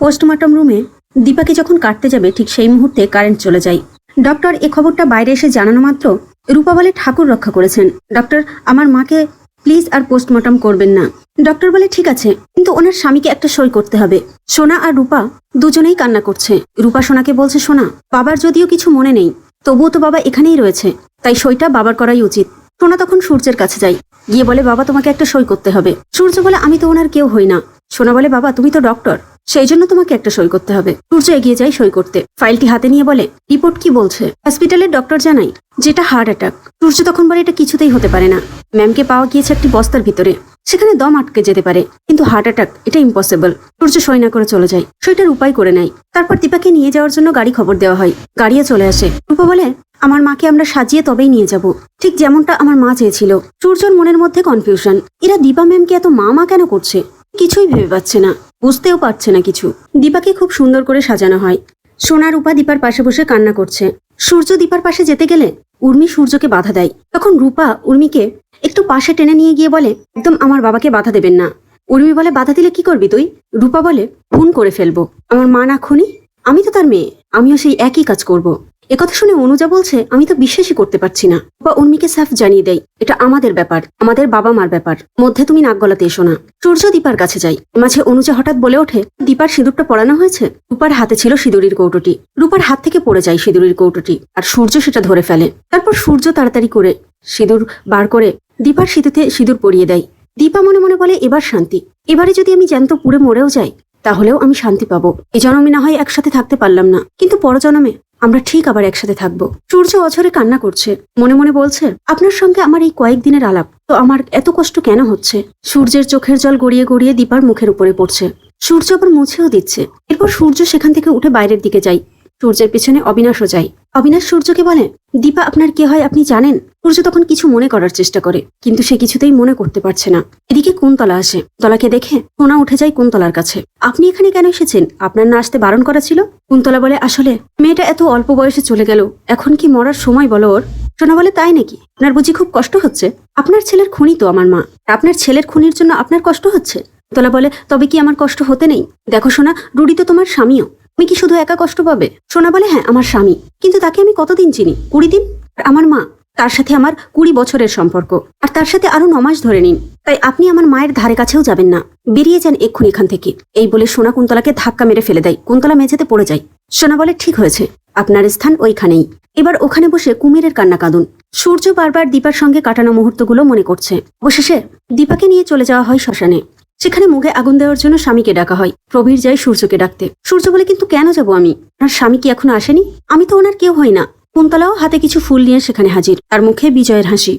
Post-mortem রুমে দীপাকে যখন কাটতে যাবে ঠিক সেই মুহূর্তে কারেন্ট চলে যায়। ডক্টর এ খবরটা বাইরে এসে জানানো মাত্র রূপা বলে ঠাকুর রক্ষা করেছেন। ডক্টর, আমার মাকে প্লিজ আর পোস্টমর্টম করবেন না। ডক্টর বলে ঠিক আছে, কিন্তু ওনার স্বামীকে একটা সই করতে হবে। সোনা আর রূপা দুজনেই কান্না করছে। রূপা সোনাকে বলছে, সোনা, বাবার যদিও কিছু মনে নেই, তবুও তো বাবা এখানেই রয়েছে, তাই সইটা বাবার করাই উচিত। সোনা তখন সূর্যের কাছে যায়, গিয়ে বলে, বাবা তোমাকে একটা সই করতে হবে। সূর্য বলে, আমি তো ওনার কেউ হই না। সোনা বলে, বাবা তুমি তো ডক্টর, সেই জন্য তোমাকে একটা সই করতে হবে। সূর্য এগিয়ে যায় সই করতে, ফাইলটি হাতে নিয়ে বলে, রিপোর্ট কি বলছে? হসপিটালের ডক্টর জানাই যেটা হার্ট অ্যাটাক। সূর্য তখন বলে, এটা কিছুতেই হতে পারে না। ম্যামকে পাওয়া গিয়েছে একটি বস্তার ভিতরে, সেখানে দম আটকে যেতে পারে, কিন্তু হার্ট অ্যাটাক এটা ইম্পসিবল। সূর্য সই না করে চলে যায়, সইটার উপায় করে নেয়। তারপর দীপাকে নিয়ে যাওয়ার জন্য গাড়ি খবর দেওয়া হয়, গাড়িও চলে আসে। রূপা বলে, আমার মাকে আমরা সাজিয়ে তবেই নিয়ে যাব, ঠিক যেমনটা আমার মা চেয়েছিল। সূর্যর মনের মধ্যে কনফিউশন, এরা দীপা ম্যামকে এত মা কেন করছে? কিছুই ভেবে পাচ্ছে না, বুঝতেও পারছে না কিছু। দীপাকে খুব সুন্দর করে সাজানো হয়। সোনা রূপা দীপার পাশে বসে কান্না করছে। সূর্য দীপার পাশে যেতে গেলে উর্মি সূর্যকে বাধা দেয়। তখন রূপা উর্মিকে একটু পাশে টেনে নিয়ে গিয়ে বলে, একদম আমার বাবাকে বাধা দেবেন না। উর্মি বলে, বাধা দিলে কি করবি তুই? রূপা বলে, খুন করে ফেলবো। আমার মা না খুনি? আমি তো তার মেয়ে, আমিও সেই একই কাজ করব। একথা শুনে অনুজা বলছে, আমি তো বিশ্বাসই করতে পারছি না। বা উর্মিকে সাফ জানিয়ে দেয়, এটা আমাদের ব্যাপার, আমাদের বাবা মার ব্যাপার, মধ্যে তুমি নাক গলাতে এসো না। সূর্য দীপার কাছে যায়, মাঝে অনুজা হঠাৎ বলে ওঠে, দীপার সিঁদুরটা পরানো হয়েছে? রূপার হাতে ছিল সিঁদুরির কৌটোটি। রূপার হাত থেকে পড়ে যায় সিঁদুরির কৌটোটি, আর সূর্য সেটা ধরে ফেলে। তারপর সূর্য তাড়াতাড়ি করে সিঁদুর বার করে দীপার সিঁথিতে সিঁদুর পরিয়ে দেয়। দীপা মনে মনে বলে, এবার শান্তি। এবারে যদি আমি জ্যান্ত পুড়ে মরেও যাই, তাহলেও আমি শান্তি পাবো। এ জন্মে না হয় একসাথে থাকতে পারলাম না, কিন্তু পরজন্মে আমরা ঠিক আবার একসাথে থাকবো। সূর্য অঝরে কান্না করছে, মনে মনে বলছে, আপনার সঙ্গে আমার এই কয়েকদিনের আলাপ, তো আমার এত কষ্ট কেন হচ্ছে? সূর্যের চোখের জল গড়িয়ে গড়িয়ে দীপার মুখের উপরে পড়ছে। সূর্য আবার মুছেও দিচ্ছে। এরপর সূর্য সেখান থেকে উঠে বাইরের দিকে যায়। সূর্যের পিছনে অবিনাশও যায়। অবিনাশ সূর্যকে বলে, দীপা আপনার কে হয় আপনি জানেন? সূর্য তখন কিছু মনে করার চেষ্টা করে, কিন্তু সে কিছুতেই মনে করতে পারছে না। এদিকে কুন্তলা আসে। তলাকে দেখে সোনা উঠে যায় কুন্তলার কাছে। আপনি এখানে কেন এসেছেন? আপনার না আসতে বারণ করা ছিল। কুন্তলা বলে, আসলে মেয়েটা এত অল্প বয়সে চলে গেল, এখন কি মরার সময় বলো ওর? সোনা বলে, তাই নাকি? আপনার বুঝি খুব কষ্ট হচ্ছে? আপনার ছেলের খুনি তো আমার মা, আপনার ছেলের খুনির জন্য আপনার কষ্ট হচ্ছে? কুন্তলা বলে, তবে কি আমার কষ্ট হতে নেই? দেখো সোনা, রুডি তো তোমার স্বামীও, তুমি কি শুধু একা কষ্ট পাবে? সোনা বলে, হ্যাঁ আমার স্বামী, কিন্তু তাকে আমি কতদিন চিনি? 20 দিন। আর আমার মা, তার সাথে আমার 20 বছরের সম্পর্ক, আর তার সাথে আরো 9 মাস ধরে নিন। তাই আপনি আমার মায়ের ধারে কাছেও যাবেন না, বেরিয়ে যান এক্ষুনি এখান থেকে। এই বলে সোনা কুন্তলাকে ধাক্কা মেরে ফেলে দেয়। কুন্তলা মেঝেতে পড়ে যায়। সোনা বলে, ঠিক হয়েছে, আপনার স্থান ওইখানেই। এবার ওখানে বসে কুমিরের কান্না কাঁদুন। সূর্য বারবার দীপার সঙ্গে কাটানো মুহূর্তগুলো মনে করছে। অবশেষে দীপাকে নিয়ে চলে যাওয়া হয় শ্মশানে। সেখানে মুখে আগুন দেওয়ার জন্য স্বামীকে ডাকা হয়। প্রবীর যায় সূর্যকে ডাকতে। সূর্য বলে, কিন্তু কেন যাব আমি? আর স্বামী কি এখনো আসেনি? আমি তো ওনার কেউ হই না। কুন্তলাও হাতে কিছু ফুল নিয়ে সেখানে হাজির, তার মুখে বিজয়ের হাসি।